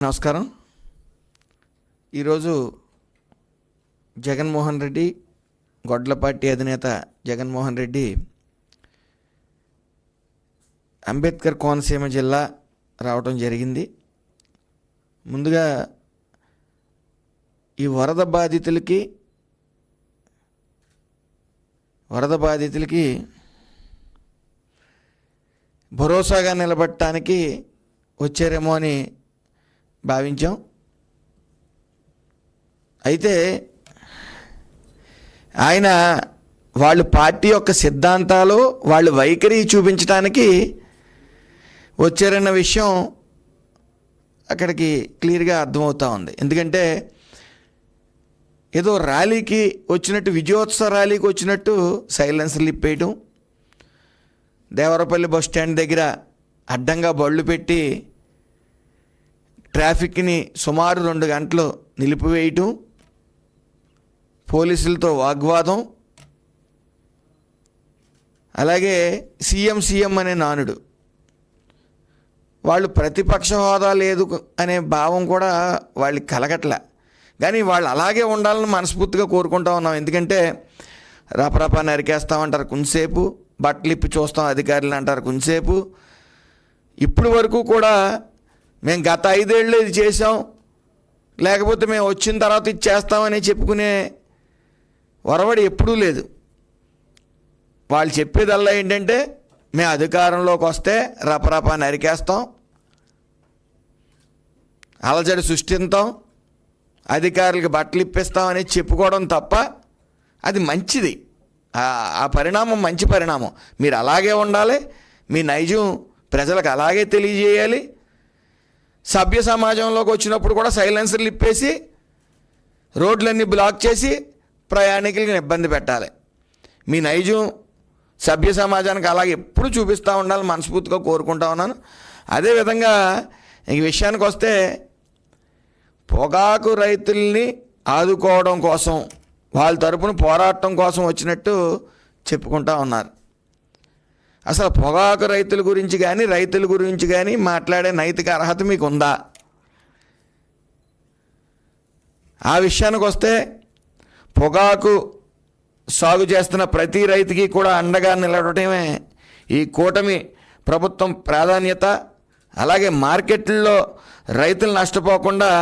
నమస్కారం. ఈరోజు జగన్మోహన్ రెడ్డి, గొడ్ల పార్టీ అధినేత జగన్మోహన్ రెడ్డి అంబేద్కర్ కోనసీమ జిల్లా రావటం జరిగింది. ముందుగా ఈ వరద బాధితులకి భరోసాగా నిలబడటానికి వచ్చారేమో అని భావించాం. అయితే ఆయన వాళ్ళ పార్టీ యొక్క సిద్ధాంతాలు, వాళ్ళ వైఖరి చూపించడానికి వచ్చారన్న విషయం అక్కడికి క్లియర్గా అర్థమవుతూ ఉంది. ఎందుకంటే ఏదో ర్యాలీకి వచ్చినట్టు, విజయోత్సవ ర్యాలీకి వచ్చినట్టు సైలెన్సర్లు ఇప్పేయటం, దేవరపల్లి బస్ స్టాండ్ దగ్గర అడ్డంగా బళ్ళు పెట్టి ట్రాఫిక్ని సుమారు 2 గంటలు నిలిపివేయటం, పోలీసులతో వాగ్వాదం, అలాగే సీఎం అనే నానుడు. వాళ్ళు ప్రతిపక్ష హోదా లేదు అనే భావం కూడా వాళ్ళకి కలగట్ల. కానీ వాళ్ళు అలాగే ఉండాలని మనస్ఫూర్తిగా కోరుకుంటా ఉన్నాం. ఎందుకంటే రపరపా నరికేస్తామంటారు కొంతసేపు, బట్టలు ఇప్పి చూస్తాం అధికారులు అంటారు కొంతసేపు. ఇప్పటి వరకు కూడా మేము గత 5 ఏళ్ళు ఇది చేసాం, లేకపోతే మేము వచ్చిన తర్వాత ఇది చేస్తామని చెప్పుకునే వరవడి ఎప్పుడూ లేదు. వాళ్ళు చెప్పేదల్లా ఏంటంటే మేము అధికారంలోకి వస్తే రపరపా నరికేస్తాం, అలజడి సృష్టిస్తాం, అధికారులకు బట్టలు ఇప్పిస్తామని చెప్పుకోవడం తప్ప అది మంచిది. ఆ పరిణామం మంచి పరిణామం. మీరు అలాగే ఉండాలి, మీ నైజం ప్రజలకు అలాగే తెలియజేయాలి. సభ్య సమాజంలోకి వచ్చినప్పుడు కూడా సైలెన్సర్లు ఇప్పేసి రోడ్లన్నీ బ్లాక్ చేసి ప్రయాణికులకి ఇబ్బంది పెట్టాలి. మీ నైజం సభ్య సమాజానికి అలాగే ఎప్పుడు చూపిస్తూ ఉండాలని మనస్ఫూర్తిగా కోరుకుంటా ఉన్నాను. అదేవిధంగా ఈ విషయానికి వస్తే పొగాకు రైతుల్ని ఆదుకోవడం కోసం, వాళ్ళ తరపున పోరాటం కోసం వచ్చినట్టు చెప్పుకుంటా ఉన్నారు. అసలు పొగాకు రైతుల గురించి కానీ, రైతుల గురించి కానీ మాట్లాడే నైతిక అర్హత మీకు ఉందా? ఆ విషయానికి వస్తే పొగాకు సాగు చేస్తున్న ప్రతి రైతుకి కూడా అండగా నిలబడటమే ఈ కూటమి ప్రభుత్వం ప్రాధాన్యత. అలాగే మార్కెట్లలో రైతులు నష్టపోకుండా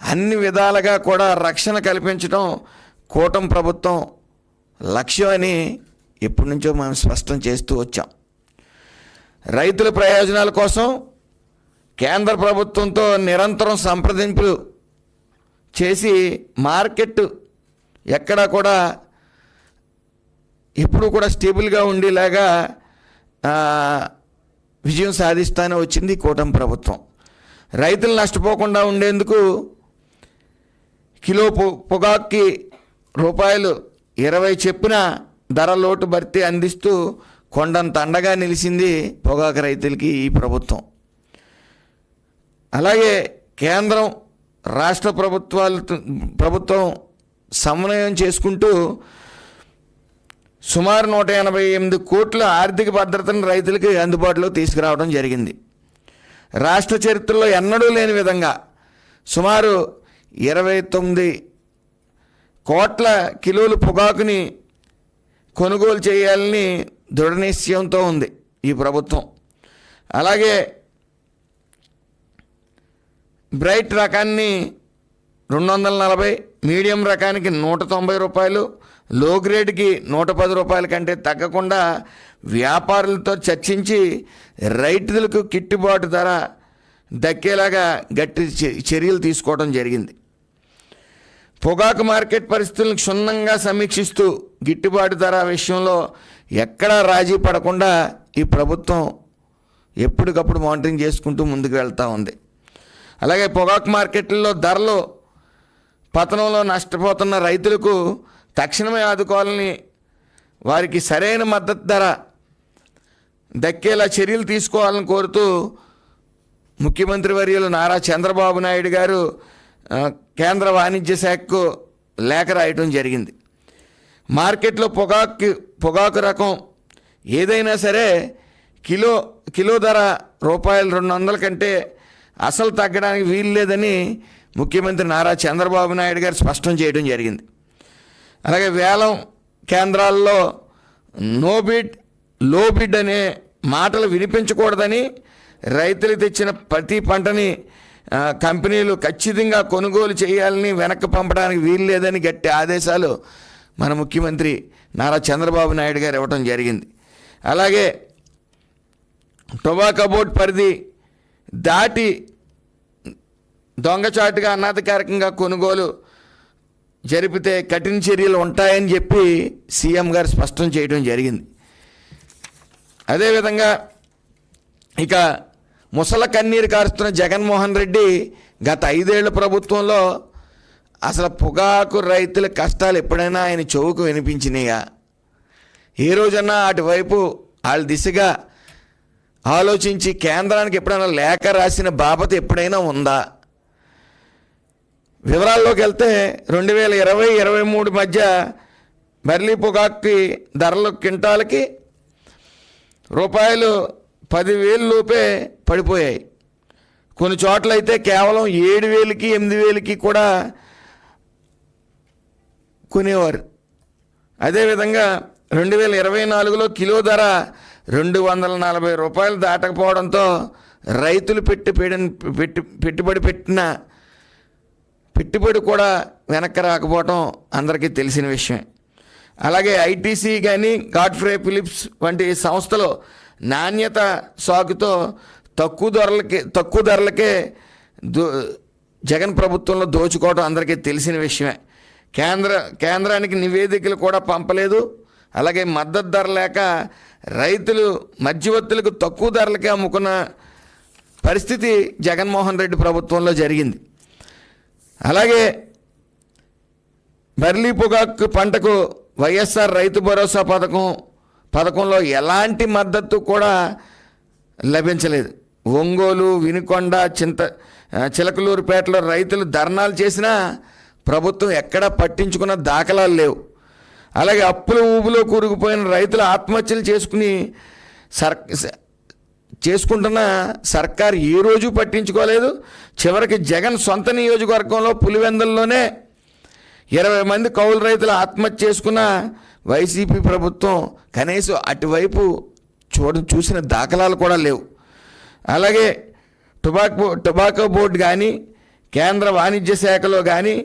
అన్ని విధాలుగా కూడా రక్షణ కల్పించడం కూటమి ప్రభుత్వం లక్ష్యం అని ఎప్పటి నుంచో మనం స్పష్టం చేస్తూ వచ్చాం. రైతుల ప్రయోజనాల కోసం కేంద్ర ప్రభుత్వంతో నిరంతరం సంప్రదింపులు చేసి మార్కెట్ ఎక్కడా కూడా ఎప్పుడు కూడా స్టేబుల్గా ఉండేలాగా విజయం సాధిస్తానే వచ్చింది కూటమి ప్రభుత్వం. రైతులు నష్టపోకుండా ఉండేందుకు కిలో పొగాక్కి ₹20 చొప్పున ధర లోటు భర్తీ అందిస్తూ కొండంత అండగా నిలిచింది పొగాకు రైతులకి ఈ ప్రభుత్వం. అలాగే కేంద్రం రాష్ట్ర ప్రభుత్వం సమన్వయం చేసుకుంటూ సుమారు 188 కోట్ల ఆర్థిక భద్రతను రైతులకి అందుబాటులో తీసుకురావడం జరిగింది. రాష్ట్ర చరిత్రలో ఎన్నడూ లేని విధంగా సుమారు 29 కోట్ల కిలోలు పొగాకుని కొనుగోలు చేయాలని దృఢ నిశ్చయంతో ఉంది ఈ ప్రభుత్వం. అలాగే బ్రైట్ రకాన్ని 240, మీడియం రకానికి ₹190, లో గ్రేడ్కి ₹110 కంటే తగ్గకుండా వ్యాపారులతో చర్చించి రైతులకు గిట్టుబాటు ధర దక్కేలాగా గట్టి చర్యలు తీసుకోవడం జరిగింది. పొగాకు మార్కెట్ పరిస్థితులను క్షుణ్ణంగా సమీక్షిస్తూ గిట్టుబాటు ధర విషయంలో ఎక్కడా రాజీ పడకుండా ఈ ప్రభుత్వం ఎప్పటికప్పుడు మానిటరింగ్ చేసుకుంటూ ముందుకు వెళ్తూ ఉంది. అలాగే పొగాకు మార్కెట్లలో ధరలు పతనంలో నష్టపోతున్న రైతులకు తక్షణమే ఆదుకోవాలని, వారికి సరైన మద్దతు ధర దక్కేలా చర్యలు తీసుకోవాలని కోరుతూ ముఖ్యమంత్రి వర్యులు నారా చంద్రబాబు నాయుడు గారు కేంద్ర వాణిజ్య శాఖకు లేఖ రాయటం జరిగింది. మార్కెట్లో పొగాకు రకం ఏదైనా సరే కిలో ధర ₹200 కంటే అసలు తగ్గడానికి వీలు లేదని ముఖ్యమంత్రి నారా చంద్రబాబు నాయుడు గారు స్పష్టం చేయడం జరిగింది. అలాగే వేలం కేంద్రాల్లో నో బిడ్, లో బిడ్ అనే మాటలు వినిపించకూడదని, రైతులు తెచ్చిన ప్రతి పంటని కంపెనీలు ఖచ్చితంగా కొనుగోలు చేయాలని, వెనక్కి పంపడానికి వీలు లేదని గట్టి ఆదేశాలు మన ముఖ్యమంత్రి నారా చంద్రబాబు నాయుడు గారు ఇవ్వటం జరిగింది. అలాగే టొబాకో బోర్డు పరిధి దాటి దొంగచాటుగా అనధికారికంగా కొనుగోలు జరిపితే కఠిన చర్యలు ఉంటాయని చెప్పి సీఎం గారు స్పష్టం చేయడం జరిగింది. అదేవిధంగా ఇక ముసల కన్నీరు కారుస్తున్న జగన్మోహన్ రెడ్డి గత 5 ఏళ్ల ప్రభుత్వంలో అసలు పొగాకు రైతుల కష్టాలు ఎప్పుడైనా ఆయన చెవుకు వినిపించినాయా? ఏ రోజన్నా అటువైపు వాళ్ళ దిశగా ఆలోచించి కేంద్రానికి ఎప్పుడైనా లేఖ రాసిన బాపత ఎప్పుడైనా ఉందా? వివరాల్లోకి వెళ్తే 2020-23 మధ్య బర్లీ పొగాకు ధరలు క్వింటాలకి రూపాయలు 10,000 లోపే పడిపోయాయి. కొన్ని చోట్ల అయితే కేవలం 7,000కి 8,000కి కూడా కొనేవారు. అదేవిధంగా 2024లో కిలో ధర 240 రూపాయలు దాటకపోవడంతో రైతులు పెట్టుబడి కూడా వెనక్కి రాకపోవడం అందరికీ తెలిసిన విషయం. అలాగే ఐటీసీ కానీ గాడ్ఫ్రే ఫిలిప్స్ వంటి సంస్థలు నాణ్యత సాగుతో తక్కువ ధరలకే జగన్ ప్రభుత్వంలో దోచుకోవడం అందరికీ తెలిసిన విషయమే. కేంద్రానికి నివేదికలు కూడా పంపలేదు. అలాగే మద్దతు ధర లేక రైతులు మధ్యవర్తులకు తక్కువ ధరలకే అమ్ముకున్న పరిస్థితి జగన్మోహన్ రెడ్డి ప్రభుత్వంలో జరిగింది. అలాగే బర్లీ పొగాకు పంటకు వైఎస్ఆర్ రైతు భరోసా పథకంలో ఎలాంటి మద్దతు కూడా లభించలేదు. ఒంగోలు, వినుకొండ, చిలకలూరుపేటలో రైతులు ధర్నాలు చేసినా ప్రభుత్వం ఎక్కడా పట్టించుకున్న దాఖలాలు లేవు. అలాగే అప్పుల ఊబిలో కూరుకుపోయిన రైతులు ఆత్మహత్యలు చేసుకుంటున్న సర్కార్ ఏ రోజు పట్టించుకోలేదు. చివరికి జగన్ సొంత నియోజకవర్గంలో పులివెందుల్లోనే 20 మంది కౌలు రైతులు ఆత్మహత్య చేసుకున్న వైసీపీ ప్రభుత్వం కనీసం అటువైపు చూసిన దాఖలాలు కూడా లేవు. అలాగే టొబాకో బోర్డు కానీ కేంద్ర వాణిజ్య శాఖలో కానీ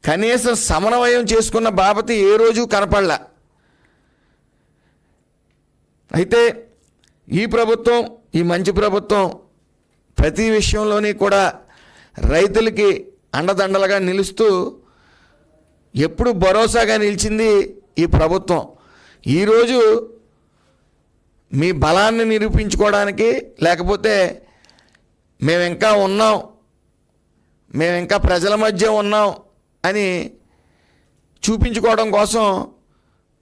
కనీసం సమన్వయం చేసుకున్న బాబత ఏ రోజు కనపడలా. అయితే ఈ ప్రభుత్వం, ఈ మంచి ప్రభుత్వం ప్రతి విషయంలోని కూడా రైతులకి అండదండలుగా నిలుస్తూ ఎప్పుడు భరోసాగా నిలిచింది ఈ ప్రభుత్వం. ఈరోజు మీ బలాన్ని నిరూపించుకోవడానికి, లేకపోతే మేము ఇంకా ప్రజల మధ్య ఉన్నాం అని చూపించుకోవడం కోసం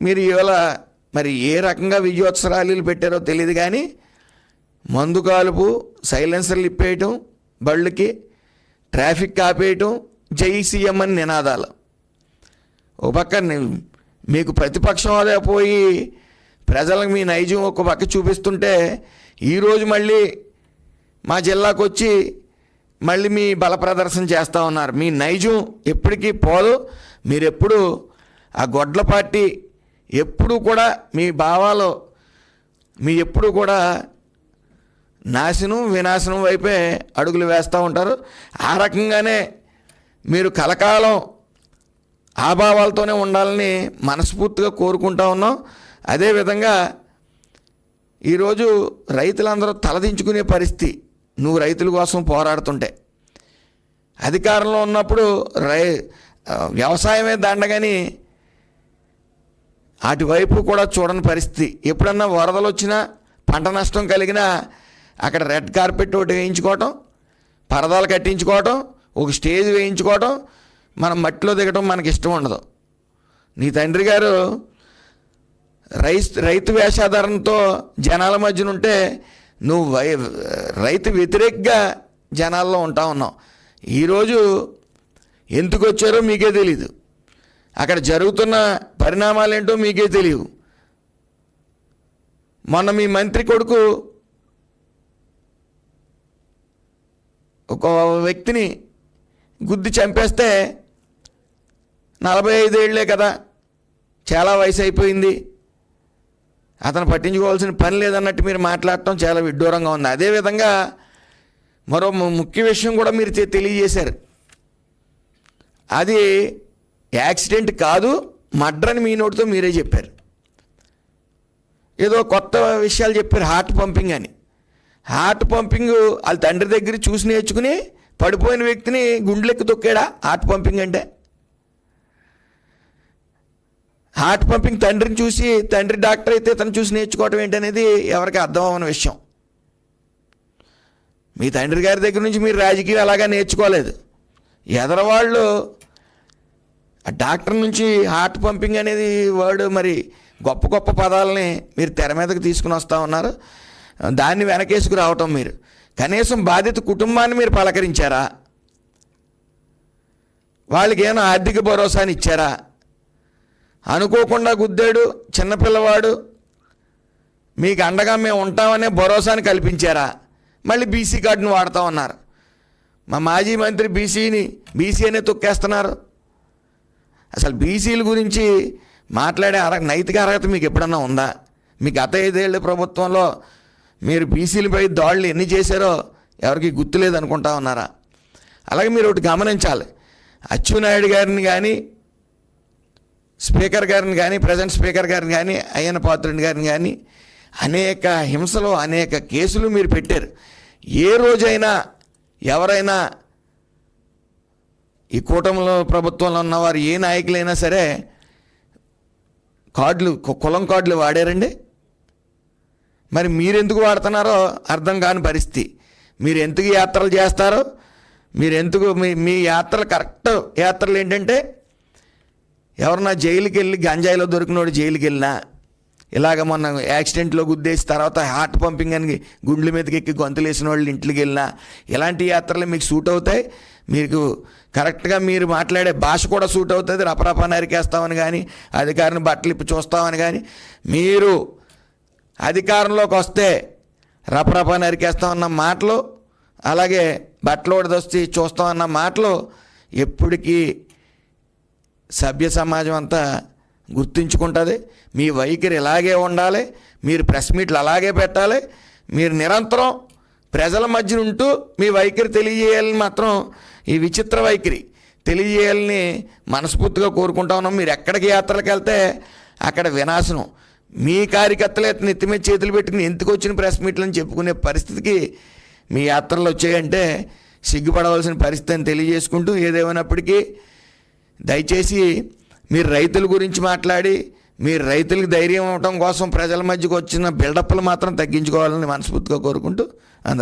మీరు ఇవాళ మరి ఏ రకంగా విజయోత్సవ ర్యాలీలు పెట్టారో తెలియదు, కానీ మందు కాలుపు, సైలెన్సర్లు ఇప్పేయటం, బళ్ళకి ట్రాఫిక్ ఆపేయటం, జై సీఎం అని నినాదాలు. ఒక పక్క మీకు ప్రతిపక్షం అదే పోయి ప్రజలకు మీ నైజం ఒక పక్క చూపిస్తుంటే, ఈరోజు మళ్ళీ మా జిల్లాకు వచ్చి మళ్ళీ మీ బల ప్రదర్శన చేస్తూ ఉన్నారు. మీ నైజం ఎప్పటికీ పోదు. మీరెప్పుడు ఆ గొడ్ల పార్టీ ఎప్పుడు కూడా మీ భావాలు ఎప్పుడు కూడా వినాశనం వైపే అడుగులు వేస్తూ ఉంటారు. ఆ రకంగానే మీరు కలకాలం ఆ భావాలతోనే ఉండాలని మనస్ఫూర్తిగా కోరుకుంటా ఉన్నాం. అదేవిధంగా ఈరోజు రైతులందరూ తలదించుకునే పరిస్థితి. నువ్వు రైతుల కోసం పోరాడుతుంటే, అధికారంలో ఉన్నప్పుడు వ్యవసాయమే దండగని అటువైపు కూడా చూడని పరిస్థితి. ఎప్పుడన్నా వరదలు వచ్చినా, పంట నష్టం కలిగినా అక్కడ రెడ్ కార్పెట్ ఒకటి వేయించుకోవటం, పరదాలు కట్టించుకోవటం, ఒక స్టేజ్ వేయించుకోవటం, మనం మట్టిలో దిగటం మనకి ఇష్టం ఉండదు. నీ తండ్రి గారు రైతు వేషాధారణతో జనాల మధ్యన ఉంటే నువ్వు రైతు వ్యతిరేకంగా జనాల్లో ఉంటా ఉన్నావు. ఈరోజు ఎందుకు వచ్చారో మీకే తెలీదు. అక్కడ జరుగుతున్న పరిణామాలు ఏంటో మీకే తెలియవు. మొన్న మీ మంత్రి కొడుకు ఒక వ్యక్తిని గుద్ది చంపేస్తే 45 ఏళ్లే కదా, చాలా వయసు అయిపోయింది, అతను పట్టించుకోవాల్సిన పని లేదన్నట్టు మీరు మాట్లాడటం చాలా విడ్డూరంగా ఉంది. అదేవిధంగా మరో ముఖ్య విషయం కూడా మీరు తెలియజేశారు. అది యాక్సిడెంట్ కాదు, మర్డర్ అని మీ నోటితో మీరే చెప్పారు. ఏదో కొత్త విషయాలు చెప్పారు, హార్ట్ పంపింగ్ అని. హార్ట్ పంపింగ్ వాళ్ళ తండ్రి దగ్గర చూసి నేర్చుకుని పడిపోయిన వ్యక్తిని గుండెలెక్కి తొక్కాడా హార్ట్ పంపింగ్ అంటే? హార్ట్ పంపింగ్ తండ్రిని చూసి, తండ్రి డాక్టర్ అయితే తను చూసి నేర్చుకోవటం ఏంటనేది ఎవరికి అర్థం అవ్వని విషయం. మీ తండ్రి గారి దగ్గర నుంచి మీరు రాజకీయం అలాగా నేర్చుకోలేదు. ఎదరవాళ్ళు ఆ డాక్టర్ నుంచి హార్ట్ పంపింగ్ అనేది వర్డ్, మరి గొప్ప గొప్ప పదాలని మీరు తెర మీదకి తీసుకుని వస్తూ ఉన్నారు. దాన్ని వెనకేసుకు రావటం, మీరు కనీసం బాధిత కుటుంబాన్ని మీరు పలకరించారా? వాళ్ళకి ఏమైనా ఆర్థిక భరోసాని ఇచ్చారా? అనుకోకుండా గుద్దాడు చిన్నపిల్లవాడు, మీకు అండగా మేము ఉంటామనే భరోసాని కల్పించారా? మళ్ళీ బీసీ కార్డును వాడుతూ ఉన్నారు. మా మాజీ మంత్రి బీసీ అనే తొక్కేస్తున్నారు. అసలు బీసీల గురించి మాట్లాడే నైతిక అర్హత మీకు ఎప్పుడన్నా ఉందా? మీ గత 5 ఏళ్ళ ప్రభుత్వంలో మీరు బీసీలపై దాడులు ఎన్ని చేశారో ఎవరికి గుర్తులేదు అనుకుంటా ఉన్నారా? అలాగే మీరు ఒకటి గమనించాలి, అచ్చెన్నాయుడు గారిని కానీ, స్పీకర్ గారిని కానీ, ప్రజెంట్ స్పీకర్ గారిని కానీ, అయ్యన్న పాత్రుని గారిని కానీ అనేక హింసలు, అనేక కేసులు మీరు పెట్టారు. ఏ రోజైనా ఎవరైనా ఈ కూటమిలో ప్రభుత్వంలో ఉన్నవారు ఏ నాయకులైనా సరే కులం కార్డులు వాడారండి? మరి మీరెందుకు వాడుతున్నారో అర్థం కాని పరిస్థితి. మీరు ఎందుకు యాత్రలు చేస్తారో, మీరు ఎందుకు మీ యాత్రలు కరెక్ట్ యాత్రలు ఏంటంటే, ఎవరన్నా జైలుకి వెళ్ళి గంజాయిలో దొరికినోడు జైలుకి వెళ్ళినా, ఇలాగ మొన్న యాక్సిడెంట్లో గుద్దేసి తర్వాత హార్ట్ పంపింగ్ అని గుండెల మీదకి ఎక్కి గొంతులు వేసిన వాళ్ళు ఇంట్లోకి వెళ్ళినా, ఇలాంటి యాత్రలు మీకు సూట్ అవుతాయి. మీకు కరెక్ట్గా మీరు మాట్లాడే భాష కూడా సూట్ అవుతుంది. రపరపా నరికేస్తామని కానీ, అధికారిని బట్టలు ఇప్పి చూస్తామని కానీ, మీరు అధికారంలోకి వస్తే రపరపా నరికేస్తామన్న మాటలు, అలాగే బట్టలు వడదొచ్చి చూస్తామన్న మాటలు ఎప్పటికీ సభ్య సమాజం అంతా గుర్తుంచుకుంటుంది. మీ వైఖరి ఇలాగే ఉండాలి, మీరు ప్రెస్ మీట్లు అలాగే పెట్టాలి, మీరు నిరంతరం ప్రజల మధ్య ఉంటూ మీ వైఖరి తెలియజేయాలని మాత్రం, ఈ విచిత్ర వైఖరి తెలియజేయాలని మనస్ఫూర్తిగా కోరుకుంటా ఉన్నాం. మీరు ఎక్కడికి యాత్రలకు వెళ్తే అక్కడ వినాశనం. మీ కార్యకర్తలే నెత్తి మీద చేతులు పెట్టుకుని ఎందుకు వచ్చిన ప్రెస్ మీట్లని చెప్పుకునే పరిస్థితికి మీ యాత్రలు వచ్చాయంటే సిగ్గుపడవలసిన పరిస్థితి అని తెలియజేసుకుంటూ, ఏదేమైనప్పటికీ దయచేసి మీరు రైతుల గురించి మాట్లాడి, మీరు రైతులకు ధైర్యం ఇవ్వడం కోసం ప్రజల మధ్యకు వచ్చిన బిల్డప్లు మాత్రం తగ్గించుకోవాలని మనస్ఫూర్తిగా కోరుకుంటూ అందరికీ